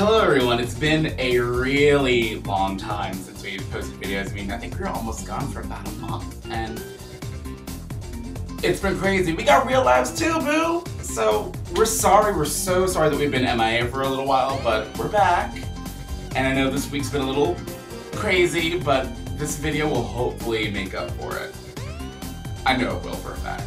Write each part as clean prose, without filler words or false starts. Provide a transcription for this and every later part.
Hello everyone, it's been a really long time since we've posted videos. I mean, I think we were almost gone for about a month, and it's been crazy. We got real lives too, boo! So, we're so sorry that we've been MIA for a little while, but we're back. And I know this week's been a little crazy, but this video will hopefully make up for it. I know it will for a fact.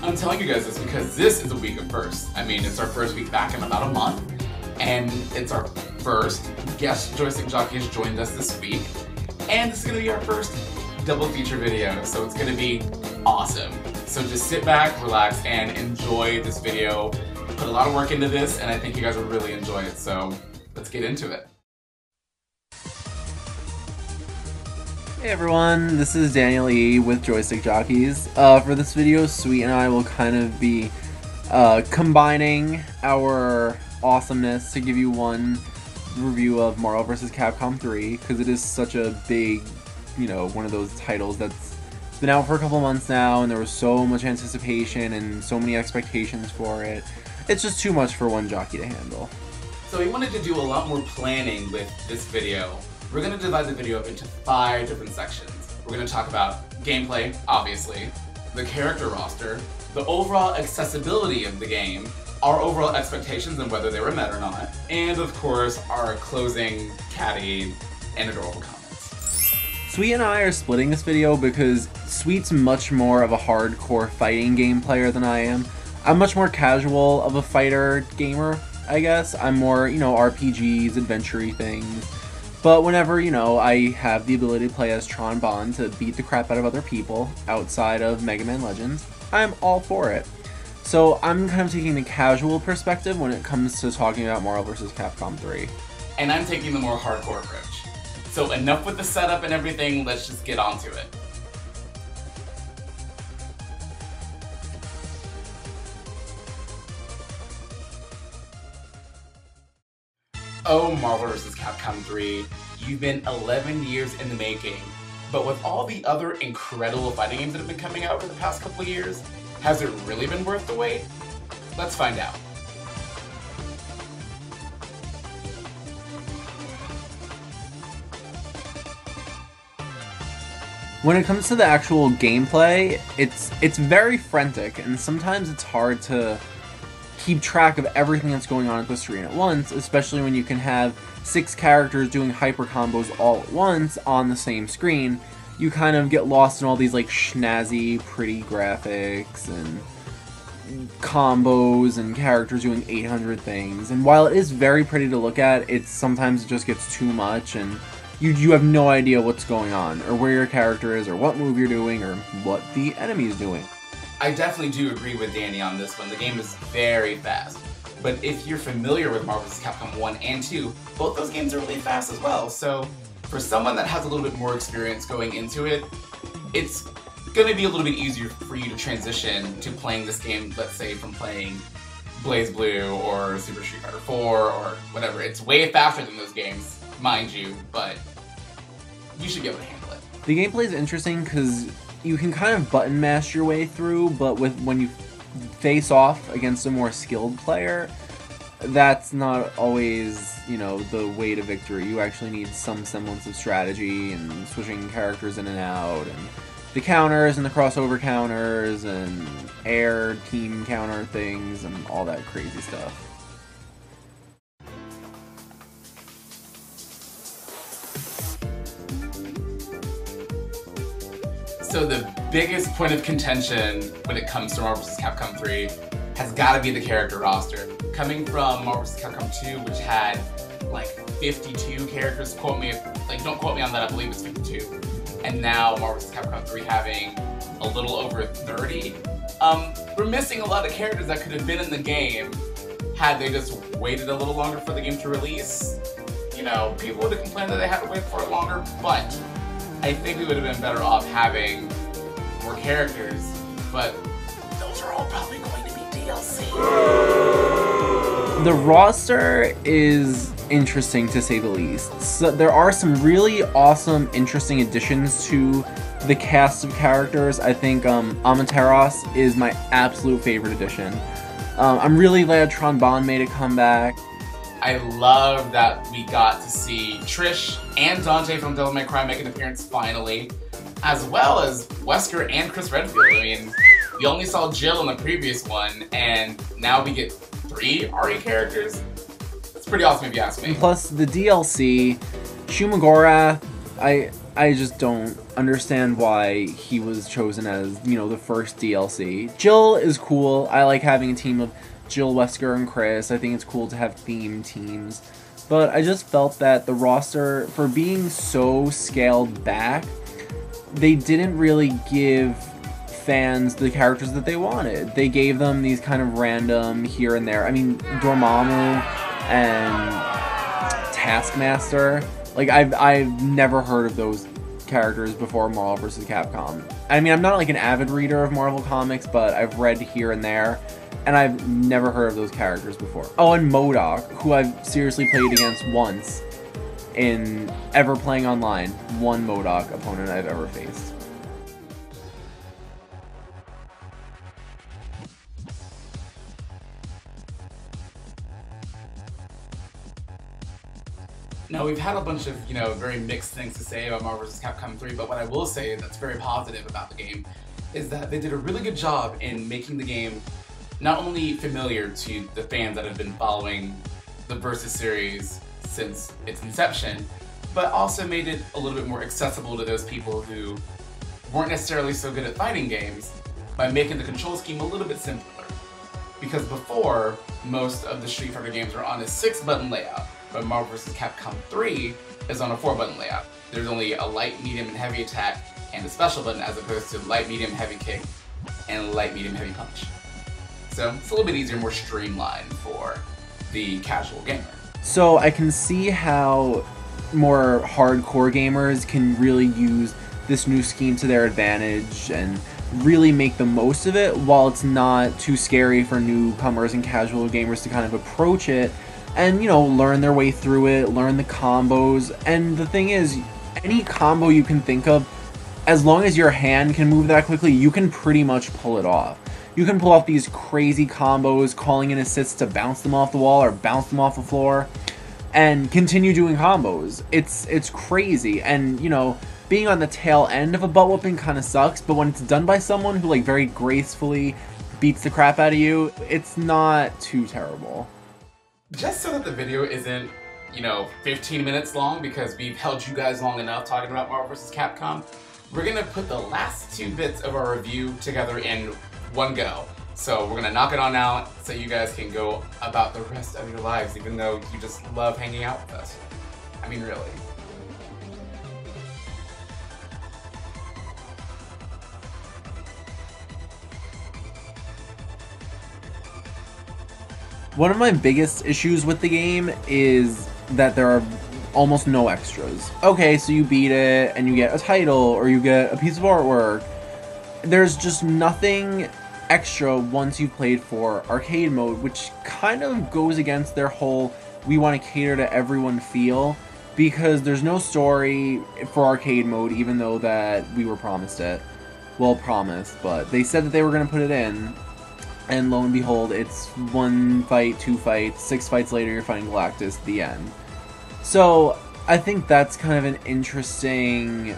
I'm telling you guys this because this is a week of firsts. I mean, it's our first week back in about a month. And it's our first guest Joystick Jockey has joined us this week. And this is going to be our first double feature video, so it's going to be awesome. So just sit back, relax, and enjoy this video. Put a lot of work into this, and I think you guys will really enjoy it, so let's get into it. Hey everyone, this is Daniel E. with Joystick Jockeys. For this video, Sweet and I will kind of be combining our awesomeness to give you one review of Marvel vs. Capcom 3, because it is such a big, one of those titles that's been out for a couple months now, and there was so much anticipation and so many expectations for it. It's just too much for one jockey to handle. So we wanted to do a lot more planning with this video. We're going to divide the video up into 5 different sections. We're going to talk about gameplay, obviously, the character roster, the overall accessibility of the game, our overall expectations and whether they were met or not, and of course, our closing catty and adorable comments. Sweet and I are splitting this video because Sweet's much more of a hardcore fighting game player than I am. I'm much more casual of a fighter gamer, I guess. I'm more, RPGs, adventure-y things. But whenever, I have the ability to play as Tron Bonne to beat the crap out of other people outside of Mega Man Legends, I'm all for it. So I'm kind of taking the casual perspective when it comes to talking about Marvel vs. Capcom 3. And I'm taking the more hardcore approach. So enough with the setup and everything, let's just get onto it. Oh, Marvel vs. Capcom 3, you've been 11 years in the making, but with all the other incredible fighting games that have been coming out over the past couple of years, has it really been worth the wait? Let's find out. When it comes to the actual gameplay, it's very frantic, and sometimes it's hard to keep track of everything that's going on at the screen at once, especially when you can have 6 characters doing hyper combos all at once on the same screen. You kind of get lost in all these like snazzy, pretty graphics and combos and characters doing 800 things. And while it is very pretty to look at, sometimes it just gets too much, and you have no idea what's going on, or where your character is, or what move you're doing, or what the enemy is doing. I definitely do agree with Danny on this one. The game is very fast. But if you're familiar with Marvel vs. Capcom 1 and 2, both those games are really fast as well. So for someone that has a little bit more experience going into it, it's going to be a little bit easier for you to transition to playing this game, let's say from playing BlazBlue or Super Street Fighter 4 or whatever. It's way faster than those games, mind you, but you should be able to handle it. The gameplay is interesting because you can kind of button mash your way through, but when you face off against a more skilled player, that's not always, the way to victory. You actually need some semblance of strategy and switching characters in and out, and the counters and the crossover counters and air team counter things and all that crazy stuff. So the biggest point of contention when it comes to Marvel vs. Capcom 3 has got to be the character roster. Coming from Marvel vs. Capcom 2, which had like 52 characters, don't quote me on that, I believe it's 52. And now Marvel vs. Capcom 3 having a little over 30. We're missing a lot of characters that could have been in the game had they just waited a little longer for the game to release. People would have complained that they had to wait for it longer, but I think we would have been better off having more characters, but those are all probably going to be DLC. The roster is interesting to say the least. So there are some really awesome, interesting additions to the cast of characters. I think Amaterasu is my absolute favorite addition. I'm really glad Tron Bonne made a comeback. I love that we got to see Trish and Dante from Devil May Cry make an appearance finally, as well as Wesker and Chris Redfield. I mean, we only saw Jill in the previous one, and now we get 3 RE characters. It's pretty awesome if you ask me. Plus the DLC, Shumagorath, I just don't understand why he was chosen as, you know, the first DLC. Jill is cool. I like having a team of Jill, Wesker, and Chris. I think it's cool to have themed teams. But I just felt that the roster, for being so scaled back, they didn't really give fans the characters that they wanted. They gave them these kind of random here and there. I mean, Dormammu and Taskmaster. Like, I've never heard of those characters before Marvel vs. Capcom. I mean, I'm not like an avid reader of Marvel comics, but I've read here and there, and I've never heard of those characters before. Oh, and MODOK, who I've seriously played against once in ever playing online. One MODOK opponent I've ever faced. Now, we've had a bunch of, you know, very mixed things to say about Marvel vs. Capcom 3, but what I will say that's very positive about the game is that they did a really good job in making the game not only familiar to the fans that have been following the Versus series since its inception, but also made it a little bit more accessible to those people who weren't necessarily so good at fighting games by making the control scheme a little bit simpler. Because before, most of the Street Fighter games were on a 6-button layout, but Marvel vs. Capcom 3 is on a 4-button layout. There's only a light, medium, and heavy attack, and a special button as opposed to light, medium, heavy kick, and light, medium, heavy punch. So it's a little bit easier, more streamlined for the casual gamer. So I can see how more hardcore gamers can really use this new scheme to their advantage and really make the most of it, while it's not too scary for newcomers and casual gamers to kind of approach it and, you know, learn their way through it, learn the combos. And the thing is, any combo you can think of, as long as your hand can move that quickly, you can pretty much pull it off. You can pull off these crazy combos, calling in assists to bounce them off the wall or bounce them off the floor, and continue doing combos. It's crazy, and, you know, being on the tail end of a butt whooping kind of sucks, but when it's done by someone who, like, very gracefully beats the crap out of you, it's not too terrible. Just so that the video isn't, you know, 15 minutes long, because we've held you guys long enough talking about Marvel vs. Capcom, we're gonna put the last 2 bits of our review together in one go. So we're gonna knock it on out so you guys can go about the rest of your lives, even though you just love hanging out with us. I mean, really. One of my biggest issues with the game is that there are almost no extras. Okay, so you beat it and you get a title or you get a piece of artwork. There's just nothing extra once you've played for arcade mode, which kind of goes against their whole we want to cater to everyone feel, because there's no story for arcade mode, even though that we were promised it. Well, promised, but they said that they were going to put it in. And lo and behold, it's 1 fight, 2 fights, 6 fights later, you're fighting Galactus at the end. So, I think that's kind of an interesting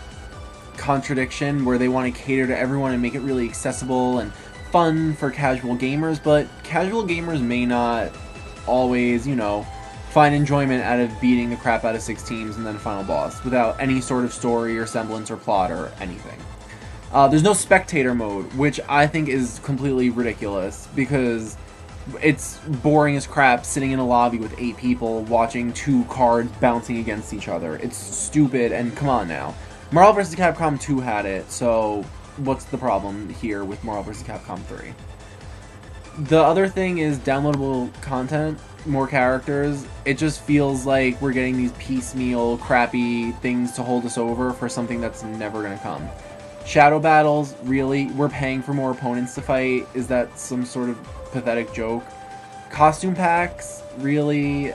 contradiction, where they want to cater to everyone and make it really accessible and fun for casual gamers, but casual gamers may not always, you know, find enjoyment out of beating the crap out of 6 teams and then a final boss without any sort of story or semblance or plot or anything. There's no spectator mode, which I think is completely ridiculous, because it's boring as crap sitting in a lobby with 8 people watching 2 cards bouncing against each other. It's stupid, and come on now. Marvel vs. Capcom 2 had it, so what's the problem here with Marvel vs. Capcom 3? The other thing is downloadable content, more characters. It just feels like we're getting these piecemeal, crappy things to hold us over for something that's never gonna come. Shadow battles, really? We're paying for more opponents to fight? Is that some sort of pathetic joke? Costume packs, really?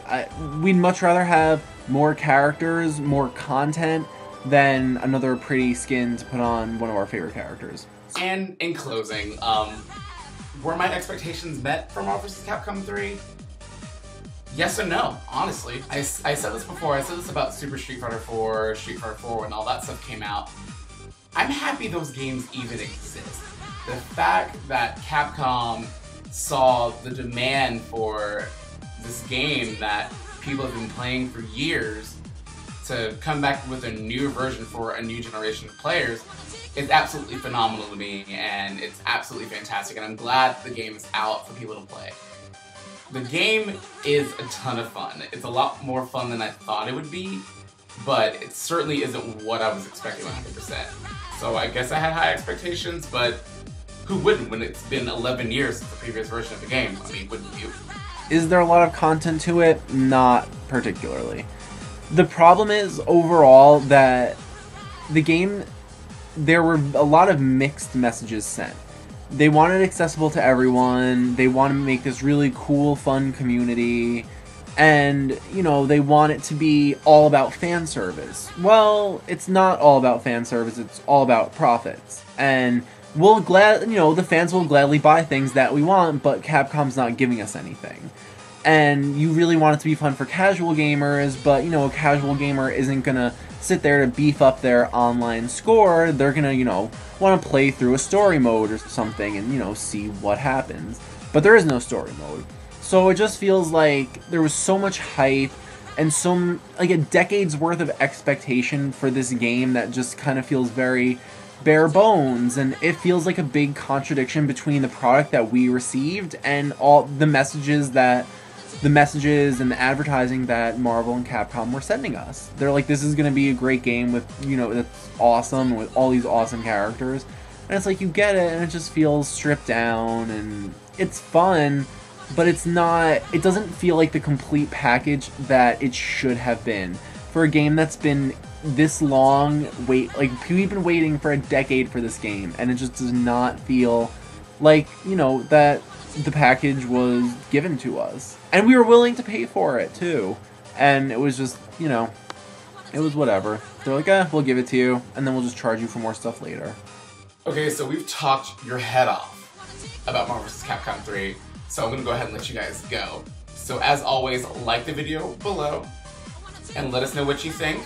We'd much rather have more characters, more content, than another pretty skin to put on one of our favorite characters. And in closing, were my expectations met for Marvel vs. Capcom 3? Yes and no, honestly. I said this before, I said this about Super Street Fighter 4, Street Fighter 4, when all that stuff came out. I'm happy those games even exist. The fact that Capcom saw the demand for this game that people have been playing for years to come back with a new version for a new generation of players is absolutely phenomenal to me, and it's absolutely fantastic, and I'm glad the game is out for people to play. The game is a ton of fun. It's a lot more fun than I thought it would be, but it certainly isn't what I was expecting 100%. So I guess I had high expectations, but who wouldn't when it's been 11 years since the previous version of the game? I mean, wouldn't you? Is there a lot of content to it? Not particularly. The problem is overall that the game, there were a lot of mixed messages sent. They want it accessible to everyone, they want to make this really cool, fun community, and, you know, they want it to be all about fan service. Well, it's not all about fan service, it's all about profits. And the fans will gladly buy things that we want, but Capcom's not giving us anything. And you really want it to be fun for casual gamers, but, you know, a casual gamer isn't gonna sit there to beef up their online score. They're gonna, you know, want to play through a story mode or something and, you know, see what happens. But there is no story mode. So it just feels like there was so much hype and like a decade's worth of expectation for this game that just kind of feels very bare bones, and it feels like a big contradiction between the product that we received and all the messages and the advertising that Marvel and Capcom were sending us. They're like, this is going to be a great game with, you know, that's awesome, with all these awesome characters. And it's like, you get it, and it just feels stripped down, and it's fun, but it doesn't feel like the complete package that it should have been. For a game that's been this long, like, we've been waiting for a decade for this game, and it just does not feel like, you know, that the package was given to us. And we were willing to pay for it, too. And it was just, you know, it was whatever. They're like, we'll give it to you, and then we'll just charge you for more stuff later. Okay, so we've talked your head off about Marvel vs. Capcom 3, so I'm gonna go ahead and let you guys go. So as always, like the video below, and let us know what you think.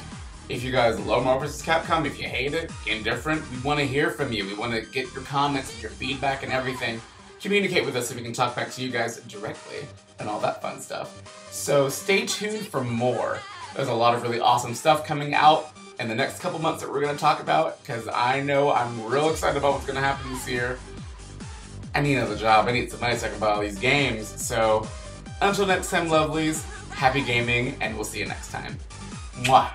If you guys love Marvel vs. Capcom, if you hate it, indifferent, we want to hear from you. We want to get your comments, your feedback, and everything. Communicate with us so we can talk back to you guys directly and all that fun stuff. So stay tuned for more. There's a lot of really awesome stuff coming out in the next couple months that we're going to talk about, because I know I'm real excited about what's going to happen this year. I need another job. I need some money so I can buy all these games. So until next time, lovelies, happy gaming, and we'll see you next time. Mwah!